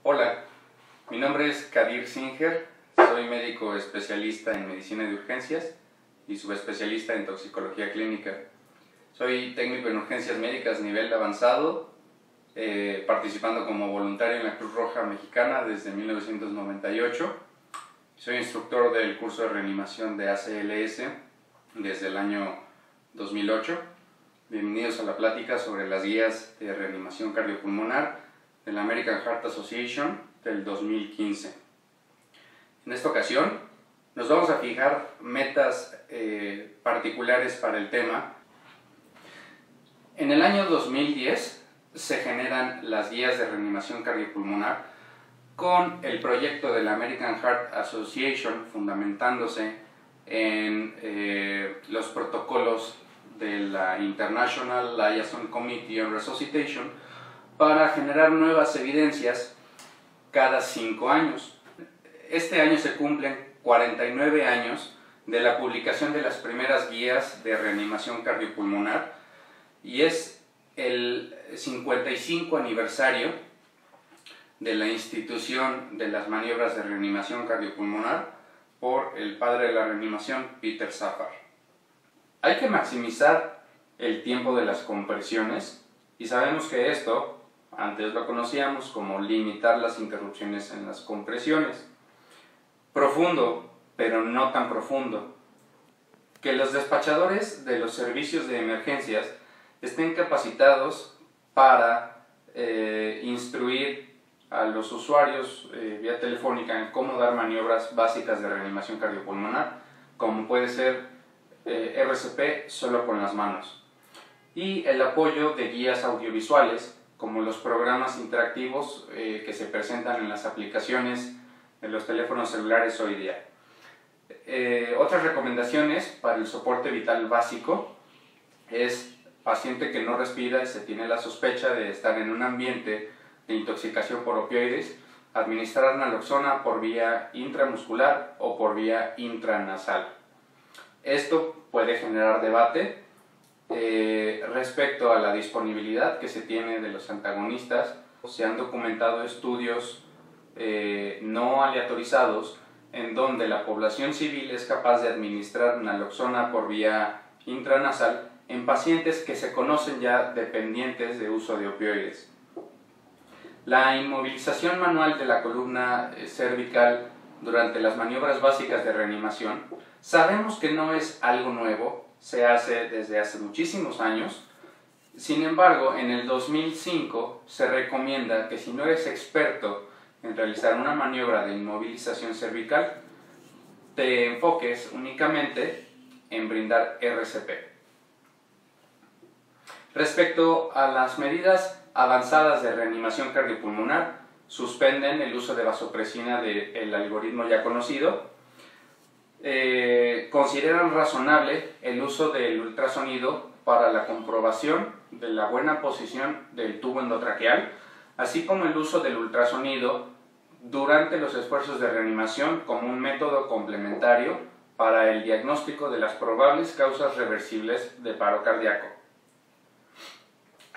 Hola, mi nombre es Kadir Singer, soy médico especialista en medicina de urgencias y subespecialista en toxicología clínica. Soy técnico en urgencias médicas nivel avanzado, participando como voluntario en la Cruz Roja Mexicana desde 1998. Soy instructor del curso de reanimación de ACLS desde el año 2008. Bienvenidos a la plática sobre las guías de reanimación cardiopulmonar de la American Heart Association del 2015. En esta ocasión nos vamos a fijar metas particulares para el tema. En el año 2010 se generan las guías de reanimación cardiopulmonar con el proyecto de la American Heart Association fundamentándose en los protocolos de la International Liaison Committee on Resuscitation para generar nuevas evidencias cada 5 años. Este año se cumplen 49 años de la publicación de las primeras guías de reanimación cardiopulmonar y es el 55 aniversario de la institución de las maniobras de reanimación cardiopulmonar por el padre de la reanimación, Peter Safar. Hay que maximizar el tiempo de las compresiones y sabemos que esto, antes lo conocíamos como limitar las interrupciones en las compresiones. Profundo, pero no tan profundo. Que los despachadores de los servicios de emergencias estén capacitados para instruir a los usuarios vía telefónica en cómo dar maniobras básicas de reanimación cardiopulmonar, como puede ser RCP solo con las manos, y el apoyo de guías audiovisuales como los programas interactivos que se presentan en las aplicaciones de los teléfonos celulares hoy día. Otras recomendaciones para el soporte vital básico es paciente que no respira y se tiene la sospecha de estar en un ambiente de intoxicación por opioides, administrar naloxona por vía intramuscular o por vía intranasal. Esto puede generar debate respecto a la disponibilidad que se tiene de los antagonistas. Se han documentado estudios no aleatorizados en donde la población civil es capaz de administrar naloxona por vía intranasal en pacientes que se conocen ya dependientes de uso de opioides. La inmovilización manual de la columna cervical durante las maniobras básicas de reanimación sabemos que no es algo nuevo, se hace desde hace muchísimos años. Sin embargo, en el 2005 se recomienda que si no eres experto en realizar una maniobra de inmovilización cervical, te enfoques únicamente en brindar RCP. Respecto a las medidas avanzadas de reanimación cardiopulmonar, suspenden el uso de vasopresina del algoritmo ya conocido. Consideran razonable el uso del ultrasonido para la comprobación de la buena posición del tubo endotraqueal, así como el uso del ultrasonido durante los esfuerzos de reanimación como un método complementario para el diagnóstico de las probables causas reversibles de paro cardíaco.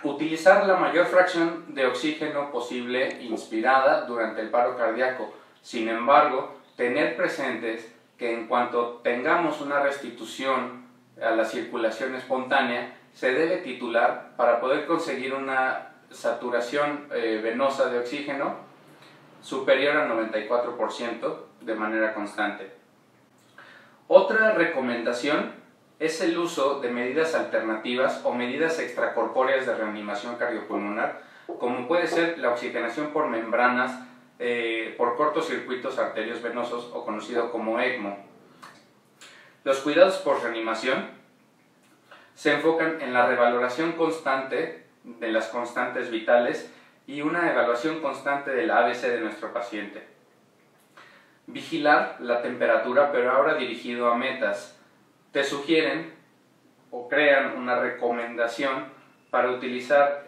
Utilizar la mayor fracción de oxígeno posible inspirada durante el paro cardíaco. Sin embargo, tener presentes que en cuanto tengamos una restitución a la circulación espontánea, se debe titular para poder conseguir una saturación venosa de oxígeno superior al 94% de manera constante. Otra recomendación es el uso de medidas alternativas o medidas extracorpóreas de reanimación cardiopulmonar, como puede ser la oxigenación por membranas por cortocircuitos arterios venosos o conocido como ECMO. Los cuidados por reanimación se enfocan en la revaloración constante de las constantes vitales y una evaluación constante del ABC de nuestro paciente. Vigilar la temperatura, pero ahora dirigido a metas. Te sugieren o crean una recomendación para utilizar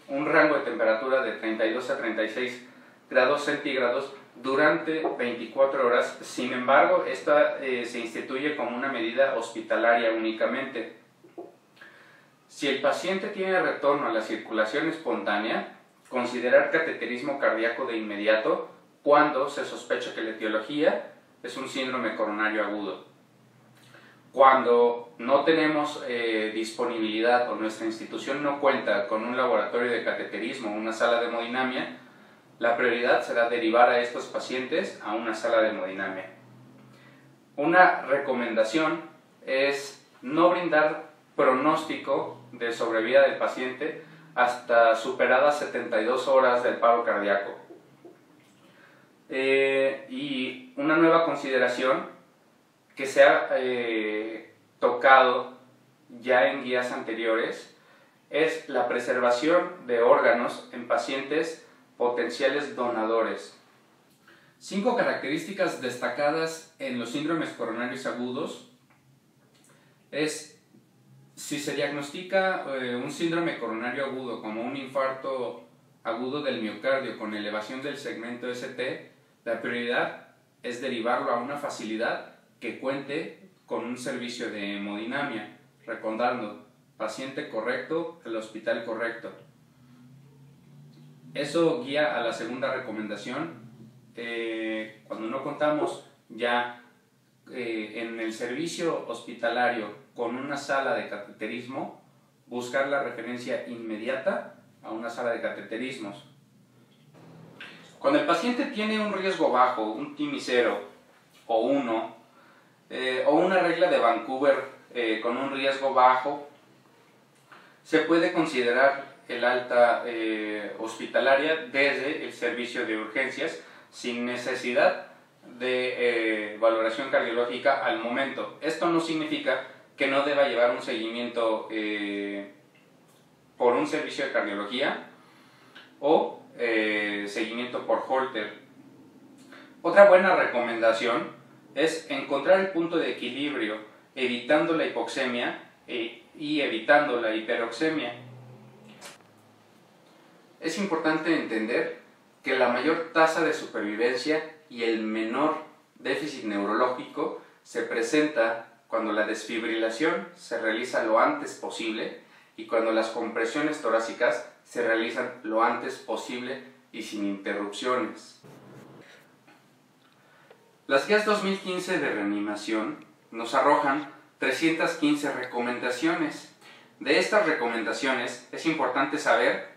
un rango de temperatura de 32 a 36 grados centígrados durante 24 horas. Sin embargo, esta se instituye como una medida hospitalaria únicamente. Si el paciente tiene retorno a la circulación espontánea, considerar cateterismo cardíaco de inmediato cuando se sospecha que la etiología es un síndrome coronario agudo. Cuando no tenemos disponibilidad o nuestra institución no cuenta con un laboratorio de cateterismo o una sala de hemodinamia, la prioridad será derivar a estos pacientes a una sala de hemodinamia. Una recomendación es no brindar pronóstico de sobrevida del paciente hasta superadas 72 horas del paro cardíaco. Y una nueva consideración que se ha tocado ya en guías anteriores es la preservación de órganos en pacientes potenciales donadores. 5 características destacadas en los síndromes coronarios agudos es: si se diagnostica un síndrome coronario agudo como un infarto agudo del miocardio con elevación del segmento ST, la prioridad es derivarlo a una facilidad que cuente con un servicio de hemodinamia, recordando: paciente correcto, el hospital correcto. Eso guía a la segunda recomendación. Cuando no contamos ya en el servicio hospitalario con una sala de cateterismo, buscar la referencia inmediata a una sala de cateterismos. Cuando el paciente tiene un riesgo bajo, un TIMI 0 o 1, o una regla de Vancouver con un riesgo bajo, se puede considerar el alta hospitalaria desde el servicio de urgencias sin necesidad de valoración cardiológica al momento. Esto no significa que no deba llevar un seguimiento por un servicio de cardiología o seguimiento por Holter. Otra buena recomendación es encontrar el punto de equilibrio, evitando la hipoxemia y evitando la hiperoxemia. Es importante entender que la mayor tasa de supervivencia y el menor déficit neurológico se presenta cuando la desfibrilación se realiza lo antes posible y cuando las compresiones torácicas se realizan lo antes posible y sin interrupciones. Las guías 2015 de reanimación nos arrojan 315 recomendaciones. De estas recomendaciones es importante saber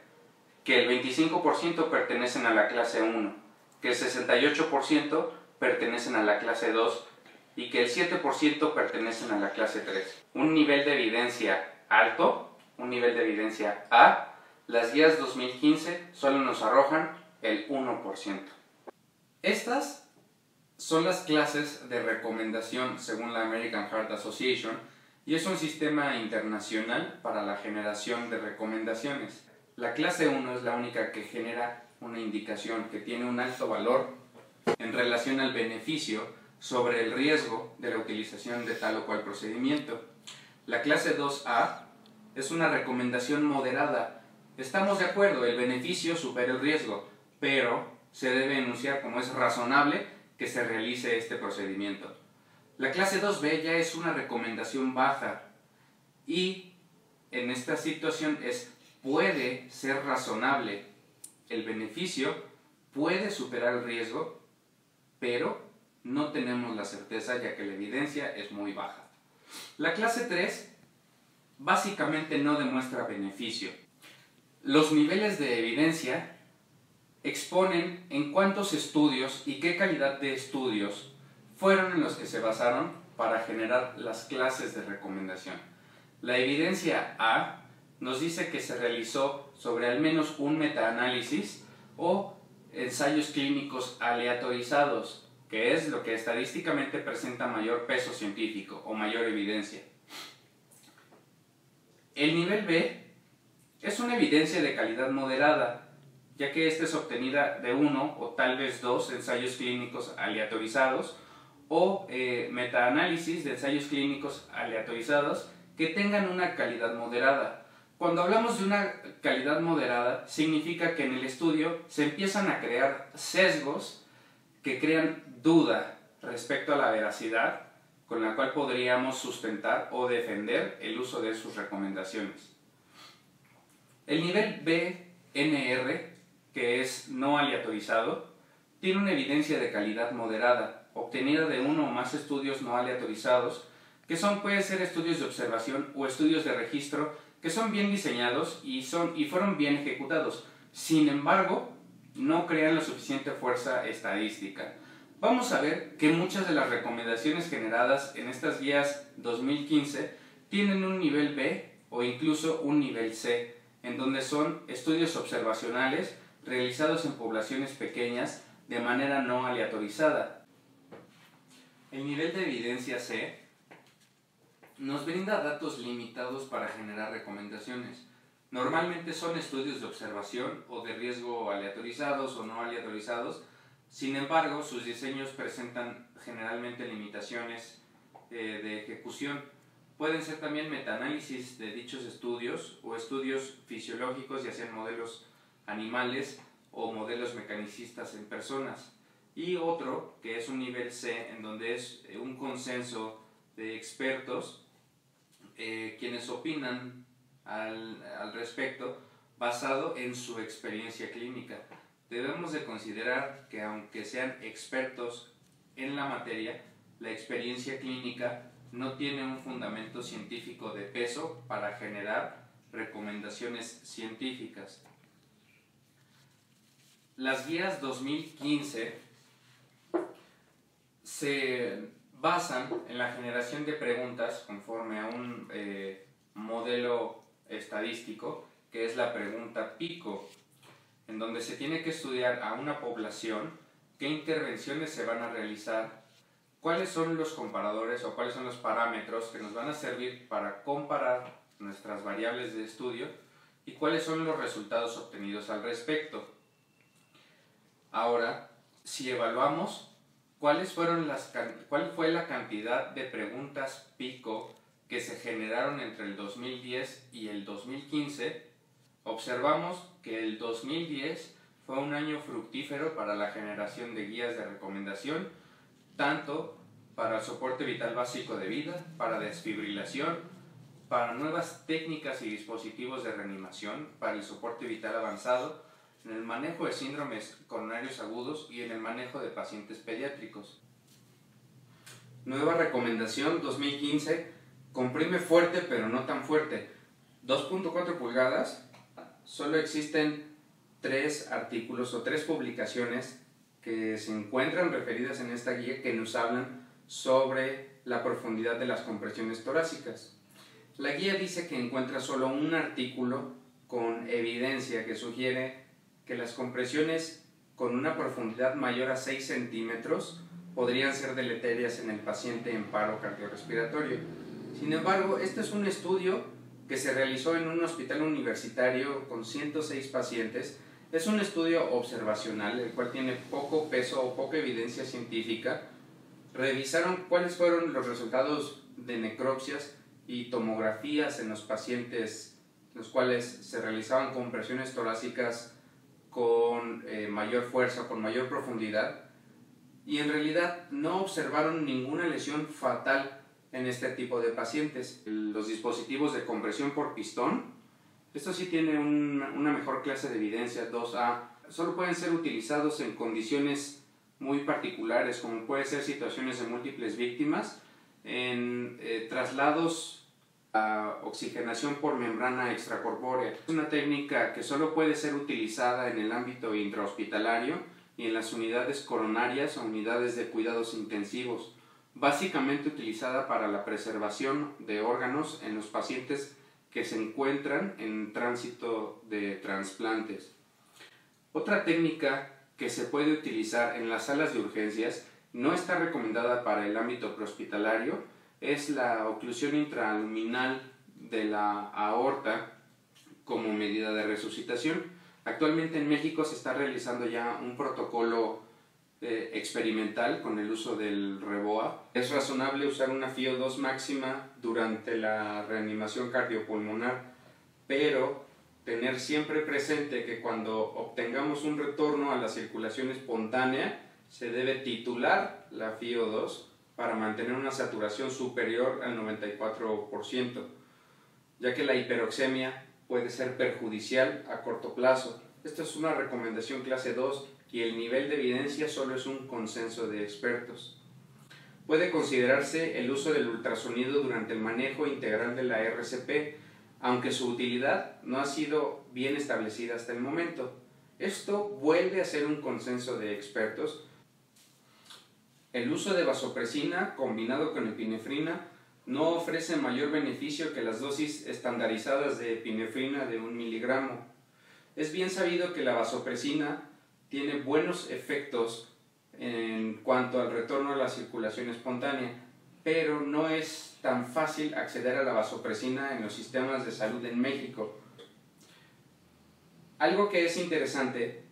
que el 25% pertenecen a la clase 1, que el 68% pertenecen a la clase 2 y que el 7% pertenecen a la clase 3. Un nivel de evidencia alto, un nivel de evidencia A, las guías 2015 solo nos arrojan el 1%. Estas son las clases de recomendación según la American Heart Association y es un sistema internacional para la generación de recomendaciones. La clase 1 es la única que genera una indicación que tiene un alto valor en relación al beneficio sobre el riesgo de la utilización de tal o cual procedimiento. La clase 2A es una recomendación moderada. Estamos de acuerdo, el beneficio supera el riesgo, pero se debe enunciar como es razonable que se realice este procedimiento. La clase 2B ya es una recomendación baja y en esta situación puede ser razonable. El beneficio puede superar el riesgo, pero no tenemos la certeza ya que la evidencia es muy baja. La clase 3 básicamente no demuestra beneficio. Los niveles de evidencia exponen en cuántos estudios y qué calidad de estudios fueron en los que se basaron para generar las clases de recomendación. La evidencia A nos dice que se realizó sobre al menos un metaanálisis o ensayos clínicos aleatorizados, que es lo que estadísticamente presenta mayor peso científico o mayor evidencia. El nivel B es una evidencia de calidad moderada, ya que esta es obtenida de 1 o tal vez 2 ensayos clínicos aleatorizados o metaanálisis de ensayos clínicos aleatorizados que tengan una calidad moderada. Cuando hablamos de una calidad moderada, significa que en el estudio se empiezan a crear sesgos que crean duda respecto a la veracidad con la cual podríamos sustentar o defender el uso de sus recomendaciones. El nivel BNR que es no aleatorizado, tiene una evidencia de calidad moderada, obtenida de uno o más estudios no aleatorizados, que pueden ser estudios de observación o estudios de registro, que son bien diseñados y fueron bien ejecutados. Sin embargo, no crean la suficiente fuerza estadística. Vamos a ver que muchas de las recomendaciones generadas en estas guías 2015 tienen un nivel B o incluso un nivel C, en donde son estudios observacionales realizados en poblaciones pequeñas de manera no aleatorizada. El nivel de evidencia C nos brinda datos limitados para generar recomendaciones. Normalmente son estudios de observación o de riesgo aleatorizados o no aleatorizados. Sin embargo, sus diseños presentan generalmente limitaciones de ejecución. Pueden ser también metaanálisis de dichos estudios o estudios fisiológicos, ya sean modelos animales o modelos mecanicistas en personas. Y otro, que es un nivel C, en donde es un consenso de expertos quienes opinan al respecto basado en su experiencia clínica. Debemos de considerar que aunque sean expertos en la materia, la experiencia clínica no tiene un fundamento científico de peso para generar recomendaciones científicas. Las guías 2015 se basan en la generación de preguntas conforme a un modelo estadístico, que es la pregunta PICO, en donde se tiene que estudiar a una población qué intervenciones se van a realizar, cuáles son los comparadores o cuáles son los parámetros que nos van a servir para comparar nuestras variables de estudio y cuáles son los resultados obtenidos al respecto. Ahora, si evaluamos cuál fue la cantidad de preguntas PICO que se generaron entre el 2010 y el 2015, observamos que el 2010 fue un año fructífero para la generación de guías de recomendación, tanto para el soporte vital básico de vida, para desfibrilación, para nuevas técnicas y dispositivos de reanimación, para el soporte vital avanzado, en el manejo de síndromes coronarios agudos y en el manejo de pacientes pediátricos. Nueva recomendación 2015, comprime fuerte pero no tan fuerte. 2.4 pulgadas, solo existen 3 artículos o 3 publicaciones que se encuentran referidas en esta guía que nos hablan sobre la profundidad de las compresiones torácicas. La guía dice que encuentra solo un artículo con evidencia que sugiere que las compresiones con una profundidad mayor a 6 centímetros podrían ser deleterias en el paciente en paro cardiorrespiratorio. Sin embargo, este es un estudio que se realizó en un hospital universitario con 106 pacientes. Es un estudio observacional, el cual tiene poco peso o poca evidencia científica. Revisaron cuáles fueron los resultados de necropsias y tomografías en los pacientes, los cuales se realizaban compresiones torácicas con mayor fuerza, con mayor profundidad, y en realidad no observaron ninguna lesión fatal en este tipo de pacientes. Los dispositivos de compresión por pistón, esto sí tiene una mejor clase de evidencia 2A, solo pueden ser utilizados en condiciones muy particulares, como puede ser situaciones de múltiples víctimas, en traslados a oxigenación por membrana extracorpórea. Es una técnica que solo puede ser utilizada en el ámbito intrahospitalario y en las unidades coronarias o unidades de cuidados intensivos, básicamente utilizada para la preservación de órganos en los pacientes que se encuentran en tránsito de trasplantes. Otra técnica que se puede utilizar en las salas de urgencias, no está recomendada para el ámbito prehospitalario, es la oclusión intraluminal de la aorta como medida de resucitación. Actualmente en México se está realizando ya un protocolo experimental con el uso del REBOA. Es razonable usar una FiO2 máxima durante la reanimación cardiopulmonar, pero tener siempre presente que cuando obtengamos un retorno a la circulación espontánea se debe titular la FiO2 para mantener una saturación superior al 94%, ya que la hiperoxemia puede ser perjudicial a corto plazo. Esta es una recomendación clase 2 y el nivel de evidencia solo es un consenso de expertos. Puede considerarse el uso del ultrasonido durante el manejo integral de la RCP, aunque su utilidad no ha sido bien establecida hasta el momento. Esto vuelve a ser un consenso de expertos. El uso de vasopresina combinado con epinefrina no ofrece mayor beneficio que las dosis estandarizadas de epinefrina de 1 miligramo. Es bien sabido que la vasopresina tiene buenos efectos en cuanto al retorno a la circulación espontánea, pero no es tan fácil acceder a la vasopresina en los sistemas de salud en México. Algo que es interesante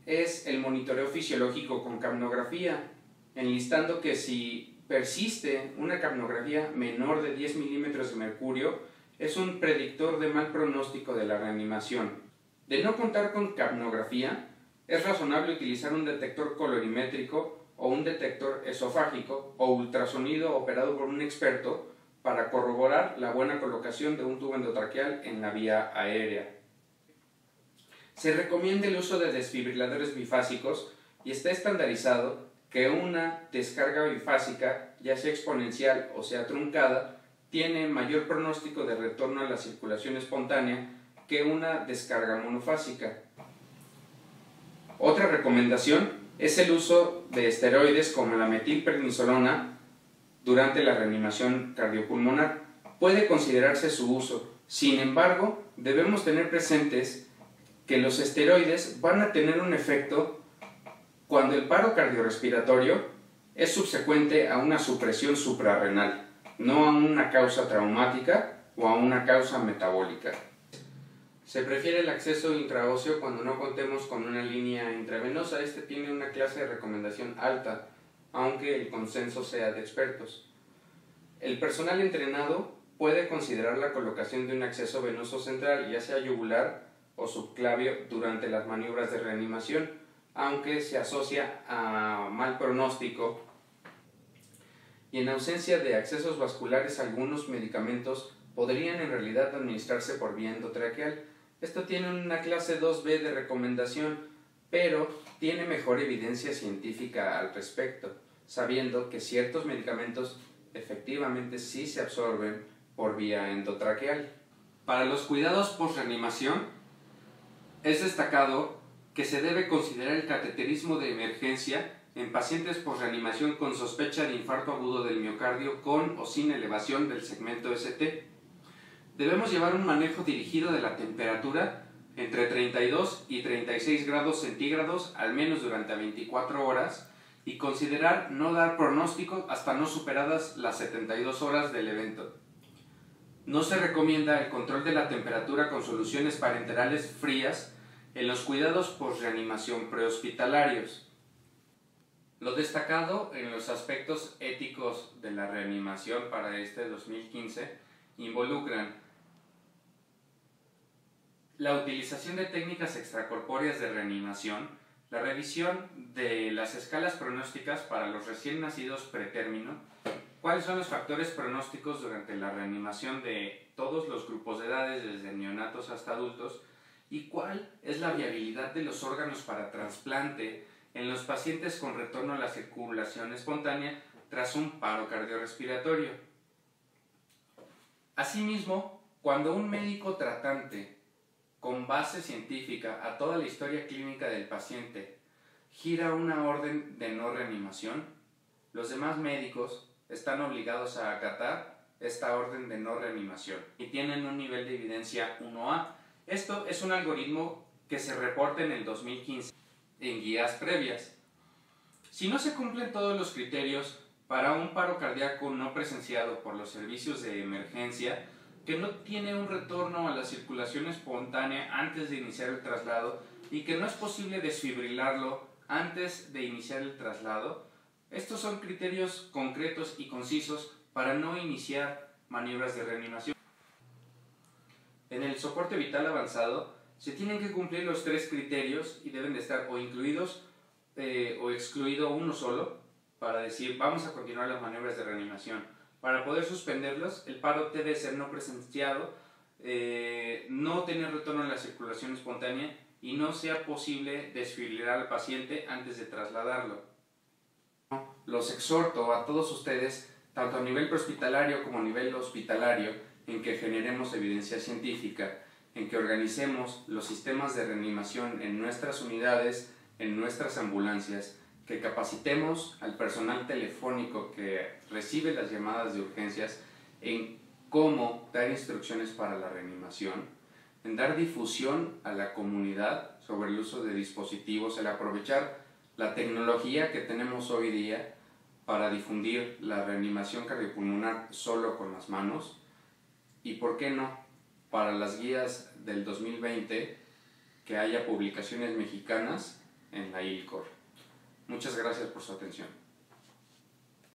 es el monitoreo fisiológico con capnografía, enlistando que si persiste una capnografía menor de 10 milímetros de mercurio, es un predictor de mal pronóstico de la reanimación. De no contar con capnografía, es razonable utilizar un detector colorimétrico o un detector esofágico o ultrasonido operado por un experto para corroborar la buena colocación de un tubo endotraqueal en la vía aérea. Se recomienda el uso de desfibriladores bifásicos y está estandarizado que una descarga bifásica, ya sea exponencial o sea truncada, tiene mayor pronóstico de retorno a la circulación espontánea que una descarga monofásica. Otra recomendación es el uso de esteroides como la metilprednisolona durante la reanimación cardiopulmonar. Puede considerarse su uso. Sin embargo, debemos tener presentes que los esteroides van a tener un efecto cuando el paro cardiorrespiratorio es subsecuente a una supresión suprarrenal, no a una causa traumática o a una causa metabólica. Se prefiere el acceso intraóseo cuando no contemos con una línea intravenosa. Este tiene una clase de recomendación alta, aunque el consenso sea de expertos. El personal entrenado puede considerar la colocación de un acceso venoso central, ya sea yugular o subclavio, durante las maniobras de reanimación, aunque se asocia a mal pronóstico. Y en ausencia de accesos vasculares, algunos medicamentos podrían en realidad administrarse por vía endotraqueal. Esto tiene una clase 2B de recomendación, pero tiene mejor evidencia científica al respecto, sabiendo que ciertos medicamentos efectivamente sí se absorben por vía endotraqueal. Para los cuidados post-reanimación, es destacado que se debe considerar el cateterismo de emergencia en pacientes post-reanimación con sospecha de infarto agudo del miocardio con o sin elevación del segmento ST. Debemos llevar un manejo dirigido de la temperatura entre 32 y 36 grados centígrados al menos durante 24 horas y considerar no dar pronóstico hasta no superadas las 72 horas del evento. No se recomienda el control de la temperatura con soluciones parenterales frías en los cuidados post-reanimación prehospitalarios. Lo destacado en los aspectos éticos de la reanimación para este 2015 involucran la utilización de técnicas extracorpóreas de reanimación, la revisión de las escalas pronósticas para los recién nacidos pretérmino, cuáles son los factores pronósticos durante la reanimación de todos los grupos de edades, desde neonatos hasta adultos, y cuál es la viabilidad de los órganos para trasplante en los pacientes con retorno a la circulación espontánea tras un paro cardiorrespiratorio. Asimismo, cuando un médico tratante con base científica a toda la historia clínica del paciente gira una orden de no reanimación, los demás médicos están obligados a acatar esta orden de no reanimación y tienen un nivel de evidencia 1A. Esto es un algoritmo que se reporta en el 2015 en guías previas. Si no se cumplen todos los criterios para un paro cardíaco no presenciado por los servicios de emergencia, que no tiene un retorno a la circulación espontánea antes de iniciar el traslado y que no es posible desfibrilarlo antes de iniciar el traslado, estos son criterios concretos y concisos para no iniciar maniobras de reanimación. En el soporte vital avanzado se tienen que cumplir los 3 criterios y deben de estar o incluidos o excluido uno solo para decir vamos a continuar las maniobras de reanimación. Para poder suspenderlos, el paro debe ser no presenciado, no tener retorno a la circulación espontánea y no sea posible desfibrilar al paciente antes de trasladarlo. Los exhorto a todos ustedes, tanto a nivel prehospitalario como a nivel hospitalario, en que generemos evidencia científica, en que organicemos los sistemas de reanimación en nuestras unidades, en nuestras ambulancias, que capacitemos al personal telefónico que recibe las llamadas de urgencias en cómo dar instrucciones para la reanimación, en dar difusión a la comunidad sobre el uso de dispositivos, el aprovechar la tecnología que tenemos hoy día para difundir la reanimación cardiopulmonar solo con las manos y, ¿por qué no?, para las guías del 2020 que haya publicaciones mexicanas en la ILCOR. Muchas gracias por su atención.